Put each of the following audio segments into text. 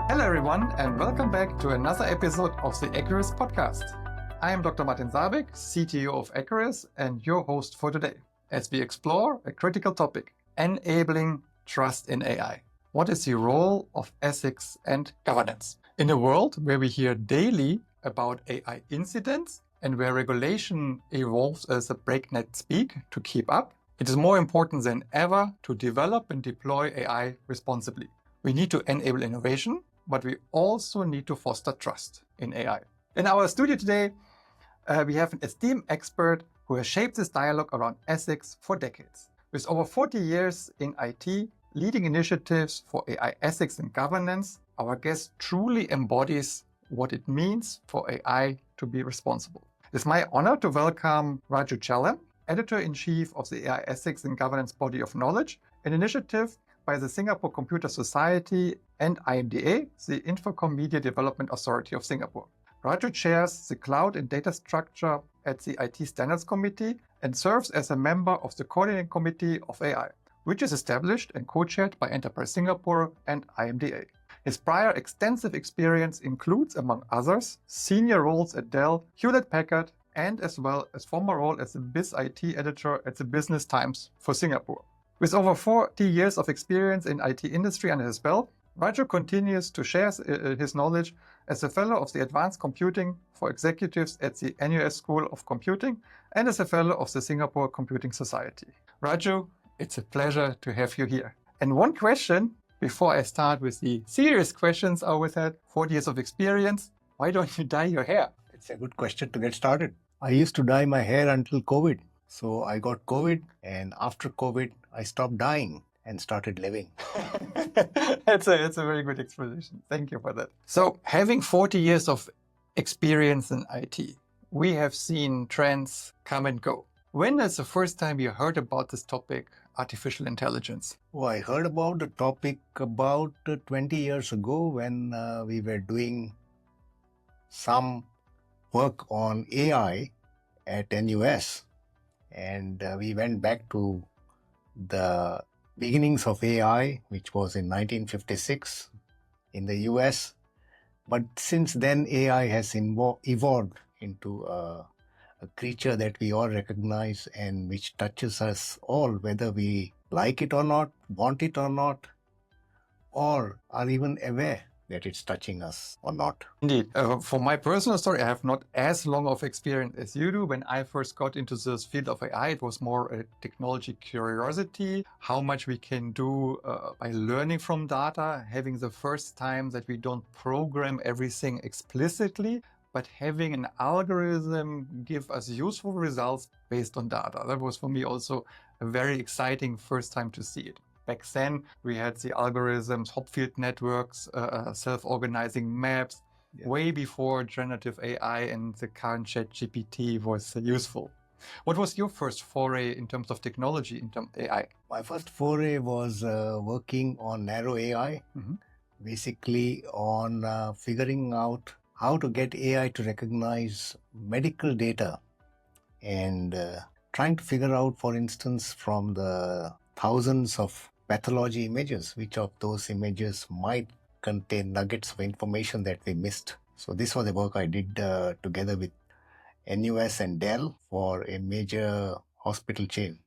Hello, everyone, and welcome back to another episode of the Acuris podcast. I am Dr. Martin Saerbeck, CTO of Acuris, and your host for today, as we explore a critical topic, enabling trust in AI. What is the role of ethics and governance? In a world where we hear daily about AI incidents and where regulation evolves at a breakneck speed to keep up, it is more important than ever to develop and deploy AI responsibly. We need to enable innovation, but we also need to foster trust in AI. In our studio today, we have an esteemed expert who has shaped this dialogue around ethics for decades. With over 40 years in IT, leading initiatives for AI ethics and governance, our guest truly embodies what it means for AI to be responsible. It's my honor to welcome Raju Chellam, Editor-in-Chief of the AI Ethics and Governance Body of Knowledge, an initiative by the Singapore Computer Society and IMDA, the Infocom Media Development Authority of Singapore. Raju chairs the Cloud and Data Structure at the IT Standards Committee and serves as a member of the Coordinating Committee of AI, which is established and co-chaired by Enterprise Singapore and IMDA. His prior extensive experience includes, among others, senior roles at Dell, Hewlett-Packard, and as well as former role as the Biz IT editor at the Business Times for Singapore. With over 40 years of experience in IT industry under his belt, Raju continues to share his knowledge as a fellow of the Advanced Computing for Executives at the NUS School of Computing and as a fellow of the Singapore Computing Society. Raju, it's a pleasure to have you here. And one question before I start with the serious questions I always had, 40 years of experience, why don't you dye your hair? It's a good question to get started. I used to dye my hair until COVID. So I got COVID, and after COVID, I stopped dying and started living. It's a very good explanation. Thank you for that. So having 40 years of experience in IT, we have seen trends come and go. When is the first time you heard about this topic, artificial intelligence? Oh, I heard about the topic about 20 years ago when we were doing some work on AI at NUS. And we went back to the beginnings of AI, which was in 1956 in the US. But since then, AI has evolved into a creature that we all recognize and which touches us all, whether we like it or not, want it or not, or are even aware that it's touching us or not. Indeed. For my personal story, I have not as long of experience as you do. When I first got into this field of AI, it was more a technology curiosity, how much we can do by learning from data, having the first time that we don't program everything explicitly, but having an algorithm give us useful results based on data. That was for me also a very exciting first time to see it. Back then, we had the algorithms, Hopfield networks, self-organizing maps, way before generative AI and the current ChatGPT was useful. What was your first foray in terms of technology, in terms of AI? My first foray was working on narrow AI, basically on figuring out how to get AI to recognize medical data and trying to figure out, for instance, from the thousands of pathology images, which of those images might contain nuggets of information that we missed. So this was the work I did together with NUS and Dell for a major hospital chain.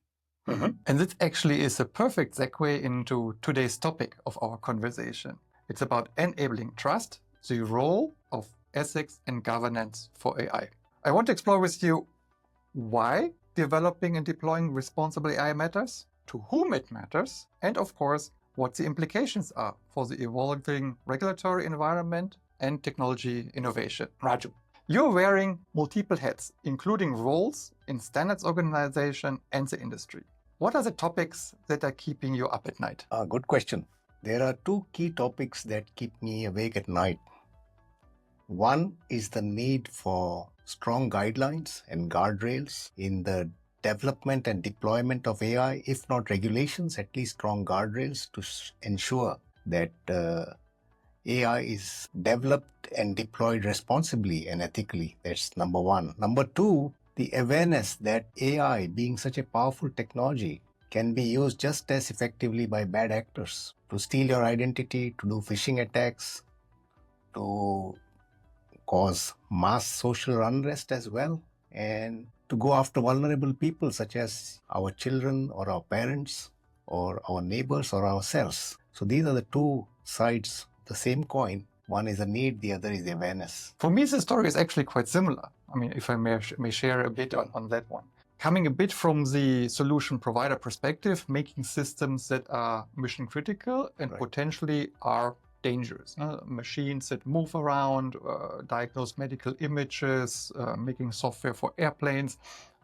And this actually is a perfect segue into today's topic of our conversation. It's about enabling trust, the role of ethics and governance for AI. I want to explore with you why developing and deploying responsible AI matters, to whom it matters, and of course, what the implications are for the evolving regulatory environment and technology innovation. Raju, you're wearing multiple hats, including roles in standards organization and the industry. What are the topics that are keeping you up at night? Good question. There are two key topics that keep me awake at night. One is the need for strong guidelines and guardrails in the development and deployment of AI, if not regulations, at least strong guardrails to ensure that AI is developed and deployed responsibly and ethically. That's number one. Number two, the awareness that AI, being such a powerful technology, can be used just as effectively by bad actors to steal your identity, to do phishing attacks, to cause mass social unrest as well, and to go after vulnerable people such as our children or our parents or our neighbors or ourselves. So these are the two sides of the same coin. One is a need, the other is awareness. For me, the story is actually quite similar. I mean, if I may share a bit on that one. Coming a bit from the solution provider perspective, making systems that are mission critical and potentially are dangerous. Machines that move around, diagnose medical images, making software for airplanes.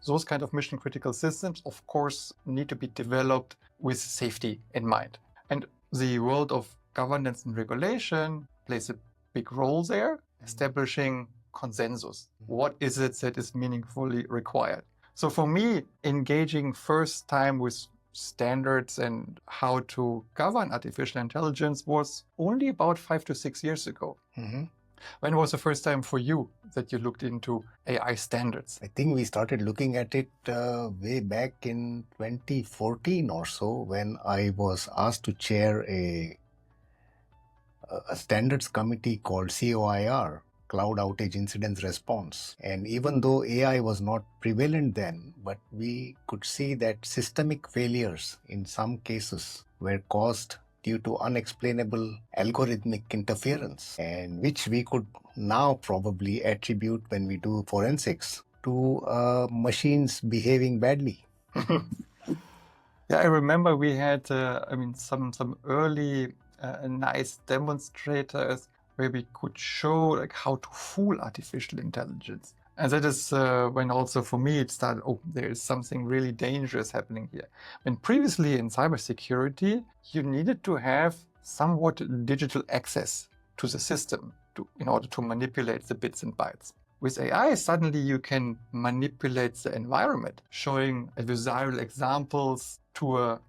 Those kind of mission critical systems, of course, need to be developed with safety in mind. And the world of governance and regulation plays a big role there, establishing consensus. What is it that is meaningfully required? So for me, engaging first time with standards and how to govern artificial intelligence was only about 5 to 6 years ago. Mm-hmm. When was the first time for you that you looked into AI standards? I think we started looking at it way back in 2014 or so, when I was asked to chair a standards committee called COIR, Cloud Outage Incident Response. And even though AI was not prevalent then, but we could see that systemic failures in some cases were caused due to unexplainable algorithmic interference, and which we could now probably attribute, when we do forensics, to machines behaving badly. Yeah, I remember we had, some early nice demonstrators where we could show like how to fool artificial intelligence. And that is when also for me it started, there is something really dangerous happening here. When previously in cybersecurity, you needed to have somewhat digital access to the system in order to manipulate the bits and bytes. With AI, suddenly you can manipulate the environment, showing adversarial examples to a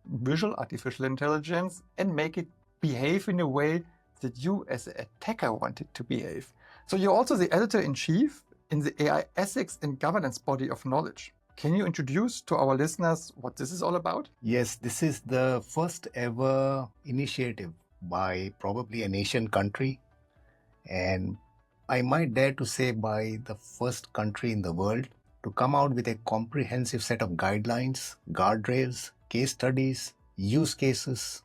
visual artificial intelligence and make it behave in a way that you as an attacker want it to behave. So you're also the editor-in-chief in the AI ethics and governance body of knowledge. Can you introduce to our listeners what this is all about? Yes, this is the first ever initiative by probably a nation country, and I might dare to say by the first country in the world to come out with a comprehensive set of guidelines, guardrails, case studies, use cases,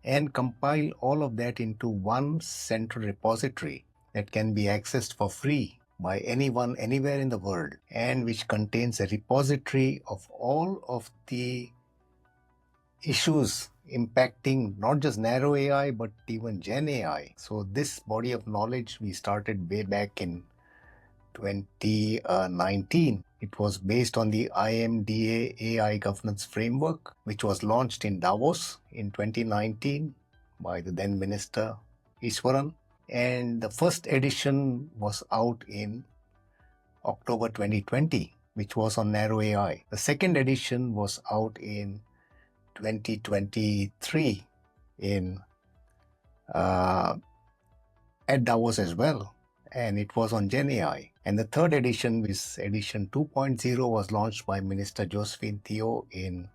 and compile all of that into one central repository that can be accessed for free by anyone, anywhere in the world, and which contains a repository of all of the issues impacting not just narrow AI, but even Gen AI. So this body of knowledge we started way back in 2019. It was based on the IMDA AI governance framework, which was launched in Davos in 2019 by the then Minister Iswaran. And the first edition was out in October 2020, which was on narrow AI. The second edition was out in 2023 at Davos as well, and it was on Gen AI. And the third edition, which edition 2.0, was launched by Minister Josephine Theo in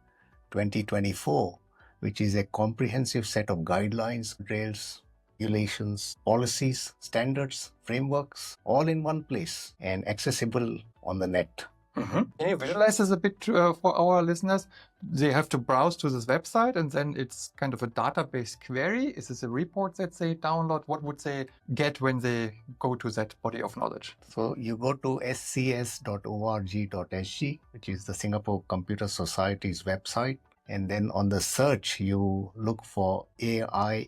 2024, which is a comprehensive set of guidelines, rails, regulations, policies, standards, frameworks, all in one place and accessible on the net. Mm-hmm. Can you visualize this a bit for our listeners? They have to browse to this website and then it's kind of a database query. Is this a report that they download? What would they get when they go to that body of knowledge? So you go to scs.org.sg, which is the Singapore Computer Society's website. And then on the search, you look for AIENGBOK,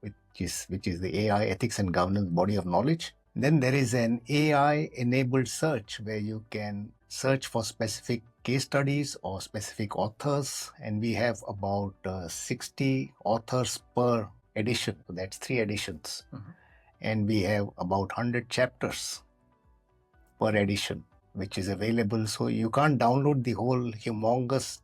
which is the AI Ethics and Governance Body of Knowledge. Then there is an AI-enabled search where you can search for specific case studies or specific authors. And we have about 60 authors per edition. So that's 3 editions. Mm-hmm. And we have about 100 chapters per edition, which is available. So you can't download the whole humongous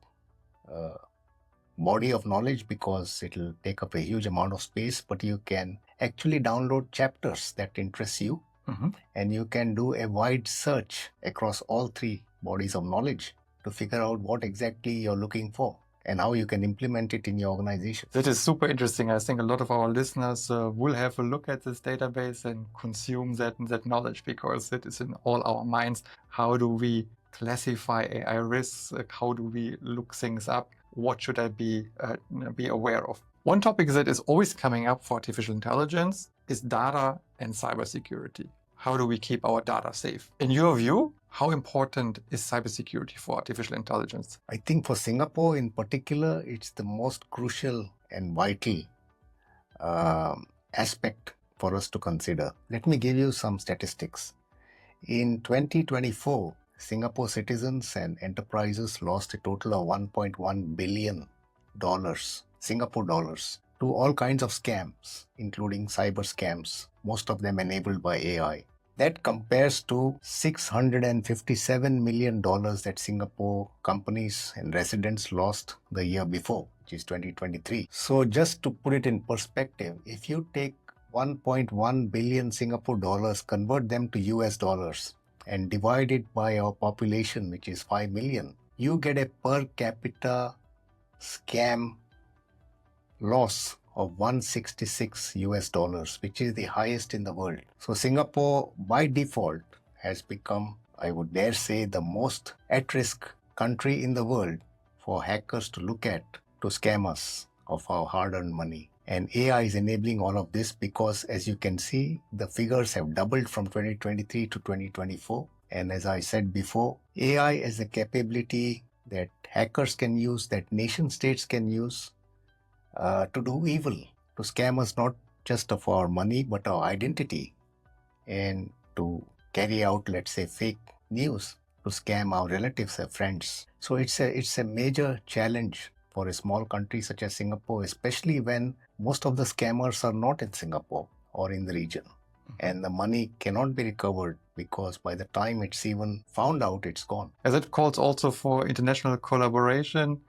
body of knowledge because it'll take up a huge amount of space, but you can actually download chapters that interest you, mm-hmm. and you can do a wide search across all 3 bodies of knowledge to figure out what exactly you're looking for. and how you can implement it in your organization. That is super interesting. I think a lot of our listeners will have a look at this database and consume that knowledge, because it is in all our minds. How do we classify AI risks? How do we look things up? What should I be aware of? One topic that is always coming up for artificial intelligence is data and cybersecurity. How do we keep our data safe? In your view, how important is cybersecurity for artificial intelligence? I think for Singapore in particular, it's the most crucial and vital aspect for us to consider. Let me give you some statistics. In 2024, Singapore citizens and enterprises lost a total of $1.1 billion, Singapore dollars, to all kinds of scams, including cyber scams, most of them enabled by AI. That compares to $657 million that Singapore companies and residents lost the year before, which is 2023. So just to put it in perspective, if you take 1.1 billion Singapore dollars, convert them to US dollars, and divide it by our population, which is 5 million, you get a per capita scam loss of 166 US dollars, which is the highest in the world. So Singapore, by default, has become, I would dare say, the most at-risk country in the world for hackers to look at to scam us of our hard-earned money. And AI is enabling all of this because, as you can see, the figures have doubled from 2023 to 2024. And as I said before, AI is a capability that hackers can use, that nation states can use to do evil, to scam us not just of our money, but our identity, and to carry out, let's say, fake news, to scam our relatives and friends. So it's a major challenge for a small country such as Singapore, especially when most of the scammers are not in Singapore or in the region. And the money cannot be recovered because by the time it's even found out, it's gone. As it calls also for international collaboration,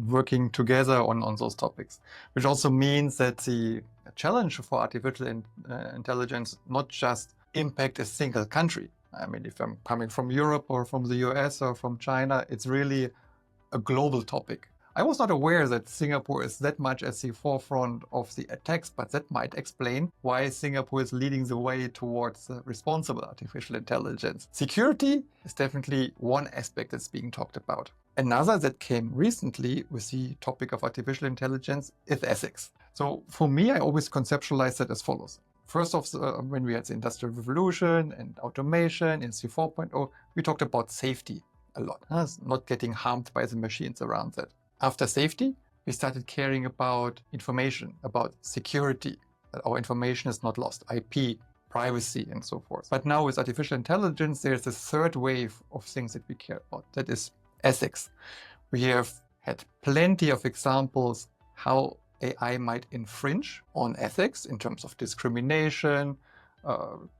working together on those topics, which also means that the challenge for artificial intelligence not just impact a single country. I mean, if I'm coming from Europe or from the US or from China, it's really a global topic. I was not aware that Singapore is that much at the forefront of the attacks, but that might explain why Singapore is leading the way towards responsible artificial intelligence. Security is definitely one aspect that's being talked about. Another that came recently with the topic of artificial intelligence is ethics. So for me, I always conceptualize that as follows. First off, when we had the Industrial Revolution and automation, Industry 4.0, we talked about safety a lot, not getting harmed by the machines around that. After safety, we started caring about information, about security, that our information is not lost, IP, privacy, and so forth. But now with artificial intelligence, there's a third wave of things that we care about. That is ethics. We have had plenty of examples how AI might infringe on ethics in terms of discrimination,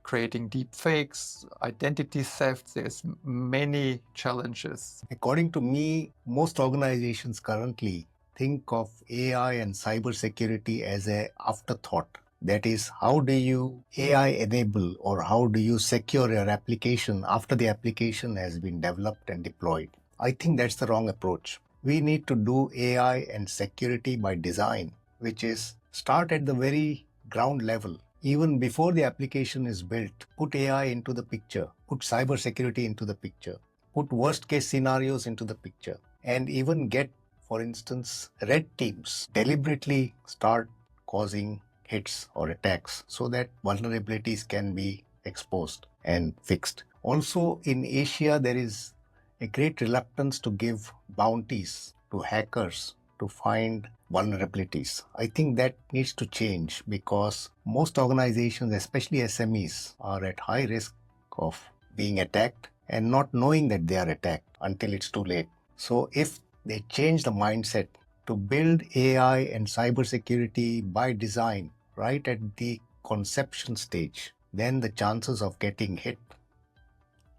creating deep fakes, identity theft. There's many challenges. According to me, most organizations currently think of AI and cybersecurity as an afterthought. That is, how do you AI enable or how do you secure your application after the application has been developed and deployed? I think that's the wrong approach. We need to do AI and security by design, which is start at the very ground level. Even before the application is built, put AI into the picture, put cybersecurity into the picture, put worst case scenarios into the picture, and even get, for instance, red teams deliberately start causing hits or attacks so that vulnerabilities can be exposed and fixed. Also, in Asia, there is a great reluctance to give bounties to hackers to find vulnerabilities. I think that needs to change because most organizations, especially SMEs, are at high risk of being attacked and not knowing that they are attacked until it's too late. So if they change the mindset to build AI and cybersecurity by design right at the conception stage, then the chances of getting hit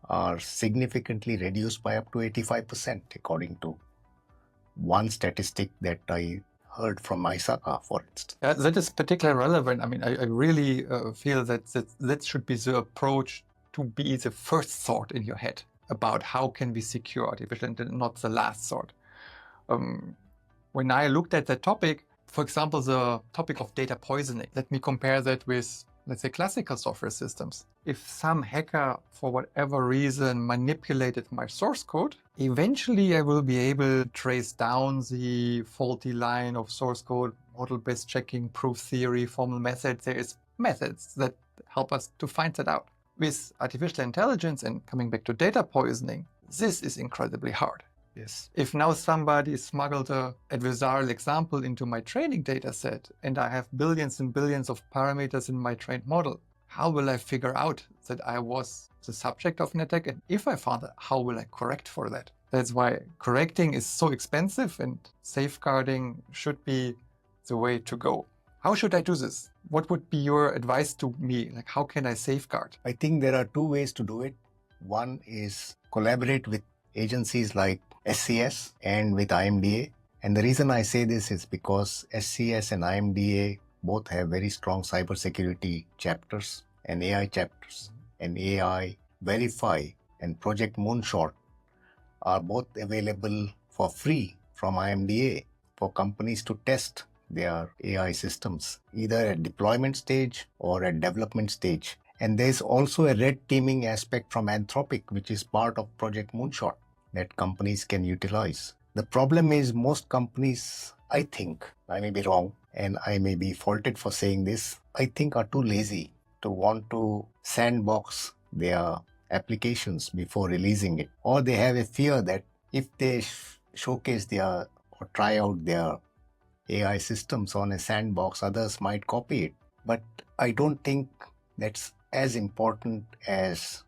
are significantly reduced by up to 85%, according to one statistic that I heard from ISACA, for instance. That is particularly relevant. I mean, I really feel that should be the approach to be the first thought in your head about how can we secure artificial intelligence, not the last thought. When I looked at that topic, for example, the topic of data poisoning, let me compare that with, let's say, classical software systems. If some hacker, for whatever reason, manipulated my source code, eventually I will be able to trace down the faulty line of source code, model-based checking, proof theory, formal methods. There is methods that help us to find that out. With artificial intelligence and coming back to data poisoning, this is incredibly hard. Yes. If now somebody smuggled an adversarial example into my training data set and I have billions and billions of parameters in my trained model, how will I figure out that I was the subject of an attack? And if I found that, how will I correct for that? That's why correcting is so expensive and safeguarding should be the way to go. How should I do this? What would be your advice to me? Like, how can I safeguard? I think there are two ways to do it. One is collaborate with agencies like SCS and with IMDA. And the reason I say this is because SCS and IMDA both have very strong cybersecurity chapters and AI chapters. And AI Verify and Project Moonshot are both available for free from IMDA for companies to test their AI systems, either at deployment stage or at development stage. And there's also a red teaming aspect from Anthropic, which is part of Project Moonshot that companies can utilize. The problem is most companies, I think, I may be wrong and I may be faulted for saying this, I think are too lazy to want to sandbox their applications before releasing it. Or they have a fear that if they showcase their or try out their AI systems on a sandbox, others might copy it. But I don't think that's as important as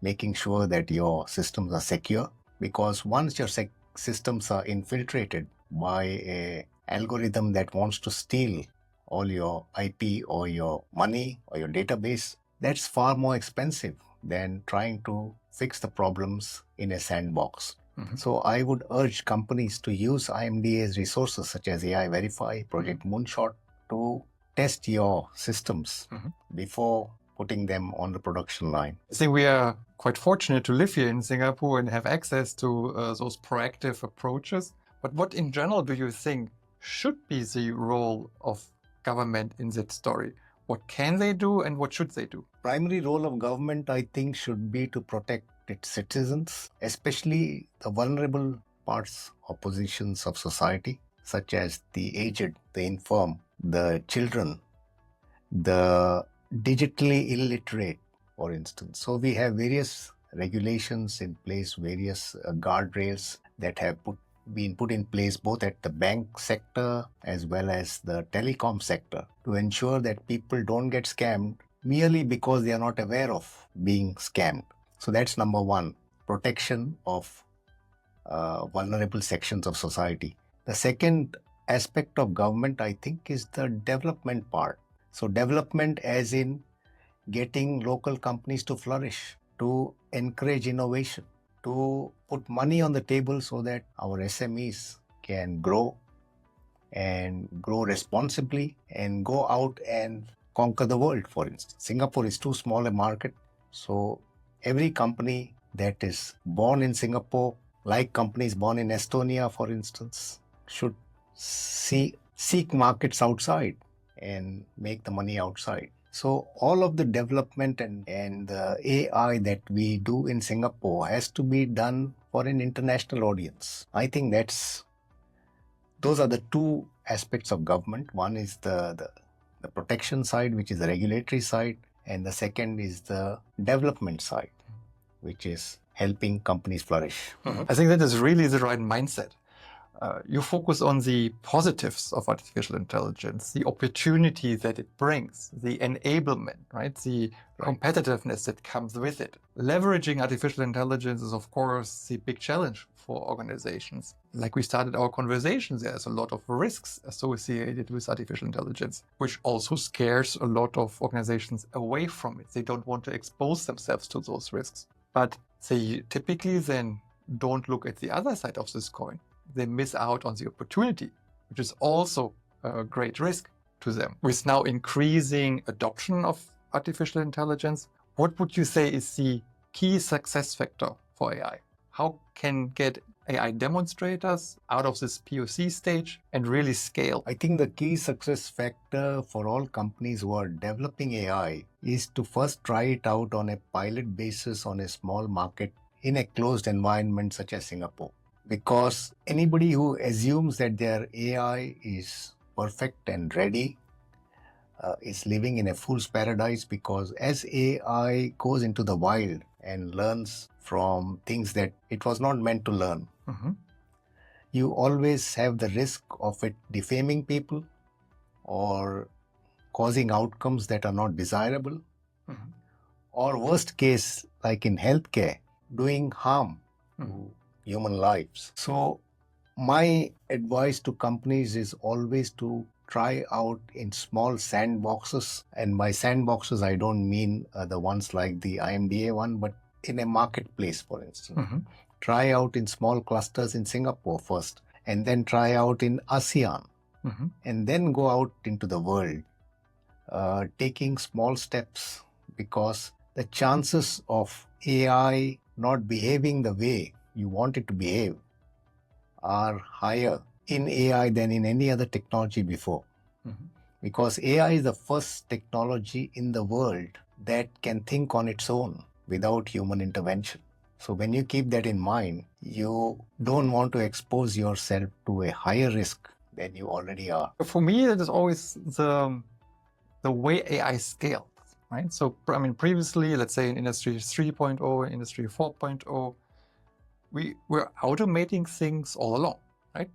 making sure that your systems are secure, because once your systems are infiltrated by an algorithm that wants to steal all your IP or your money or your database, that's far more expensive than trying to fix the problems in a sandbox. Mm-hmm. So I would urge companies to use IMDA's resources such as AI Verify, Project Moonshot to test your systems before putting them on the production line. I think we are quite fortunate to live here in Singapore and have access to those proactive approaches. But what in general do you think should be the role of government in that story? What can they do and what should they do? Primary role of government, I think, should be to protect its citizens, especially the vulnerable parts or positions of society, such as the aged, the infirm, the children, the digitally illiterate, for instance. So we have various regulations in place, various guardrails that have been put in place both at the bank sector as well as the telecom sector to ensure that people don't get scammed merely because they are not aware of being scammed. So that's number one, protection of vulnerable sections of society. The second aspect of government, I think, is the development part. So development as in getting local companies to flourish, to encourage innovation, to put money on the table so that our SMEs can grow and grow responsibly and go out and conquer the world, for instance. Singapore is too small a market, so every company that is born in Singapore, like companies born in Estonia, for instance, should seek markets outside and make the money outside. So all of the development and the AI that we do in Singapore has to be done for an international audience. I think those are the two aspects of government. One is the protection side, which is the regulatory side, and the second is the development side, which is helping companies flourish. I think that is really the right mindset. You focus on the positives of artificial intelligence, the opportunity that it brings, the enablement, right? The competitiveness that comes with it. Leveraging artificial intelligence is, of course, the big challenge for organizations. Like we started our conversations, there's a lot of risks associated with artificial intelligence, which also scares a lot of organizations away from it. They don't want to expose themselves to those risks. But they typically then don't look at the other side of this coin. They miss out on the opportunity, which is also a great risk to them. With now increasing adoption of artificial intelligence, what would you say is the key success factor for AI? How can get AI demonstrators out of this POC stage and really scale? I think the key success factor for all companies who are developing AI is to first try it out on a pilot basis on a small market in a closed environment such as Singapore. Because anybody who assumes that their AI is perfect and ready is living in a fool's paradise, because as AI goes into the wild and learns from things that it was not meant to learn, you always have the risk of it defaming people or causing outcomes that are not desirable, or worst case, like in healthcare, doing harm to human lives. So my advice to companies is always to try out in small sandboxes. And by sandboxes, I don't mean the ones like the IMDA one, but in a marketplace, for instance. Try out in small clusters in Singapore first, and then try out in ASEAN, and then go out into the world, taking small steps, because the chances of AI not behaving the way you want it to behave are higher in AI than in any other technology before. Because AI is the first technology in the world that can think on its own without human intervention. So when you keep that in mind, you don't want to expose yourself to a higher risk than you already are. For me, it is always the way AI scales, right? So, I mean, previously, let's say in Industry 3.0, Industry 4.0, we were automating things all along, right?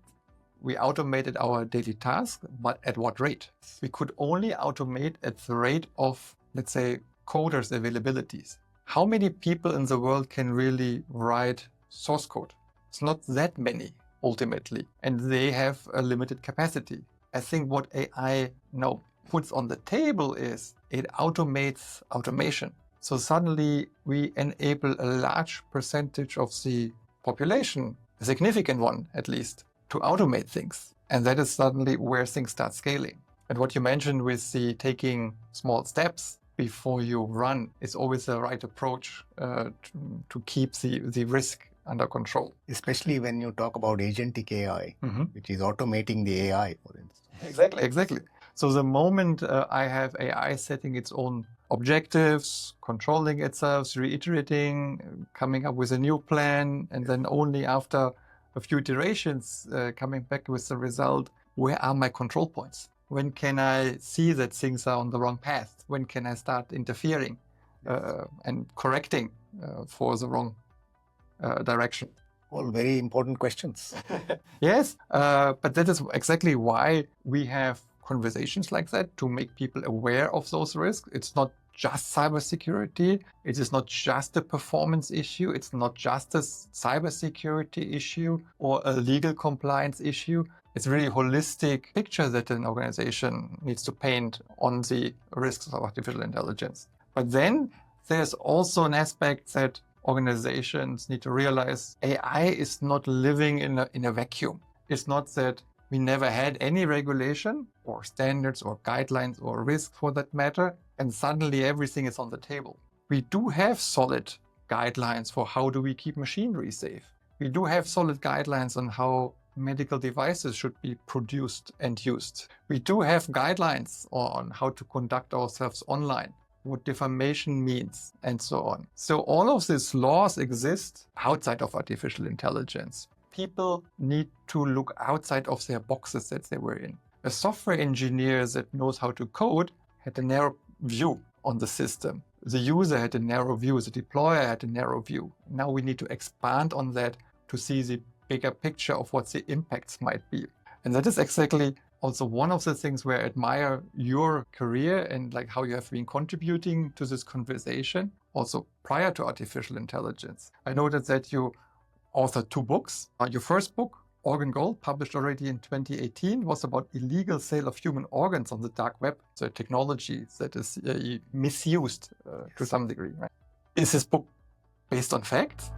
We automated our daily tasks, but at what rate? We could only automate at the rate of, let's say, coders' availabilities. How many people in the world can really write source code? It's not that many, ultimately, and they have a limited capacity. I think what AI now puts on the table is it automates automation. So suddenly we enable a large percentage of the population, a significant one at least, to automate things. And that is suddenly where things start scaling. And what you mentioned with the taking small steps before you run is always the right approach to keep the risk under control. Especially when you talk about agentic AI, which is automating the AI, for instance. Exactly. So the moment I have AI setting its own objectives, controlling itself, reiterating, coming up with a new plan, and then only after a few iterations coming back with the result, where are my control points? When can I see that things are on the wrong path? When can I start interfering and correcting for the wrong direction? All very important questions. Yes, but that is exactly why we have conversations like that, to make people aware of those risks. It's not just cybersecurity. It is not just a performance issue. It's not just a cybersecurity issue or a legal compliance issue. It's really a holistic picture that an organization needs to paint on the risks of artificial intelligence. But then there's also an aspect that organizations need to realize AI is not living in a vacuum. It's not that we never had any regulation or standards or guidelines or risk for that matter, and suddenly everything is on the table. We do have solid guidelines for how do we keep machinery safe. We do have solid guidelines on how medical devices should be produced and used. We do have guidelines on how to conduct ourselves online, what defamation means, and so on. So all of these laws exist outside of artificial intelligence. People need to look outside of their boxes that they were in. A software engineer that knows how to code had a narrow view on the system. The user had a narrow view, the deployer had a narrow view. Now we need to expand on that to see the bigger picture of what the impacts might be. And that is exactly also one of the things where I admire your career and like how you have been contributing to this conversation, also prior to artificial intelligence. I noted that you authored 2 books. Your first book, Organ Gold, published already in 2018, was about illegal sale of human organs on the dark web. So a technology that is misused to some degree. Right? Is this book based on facts?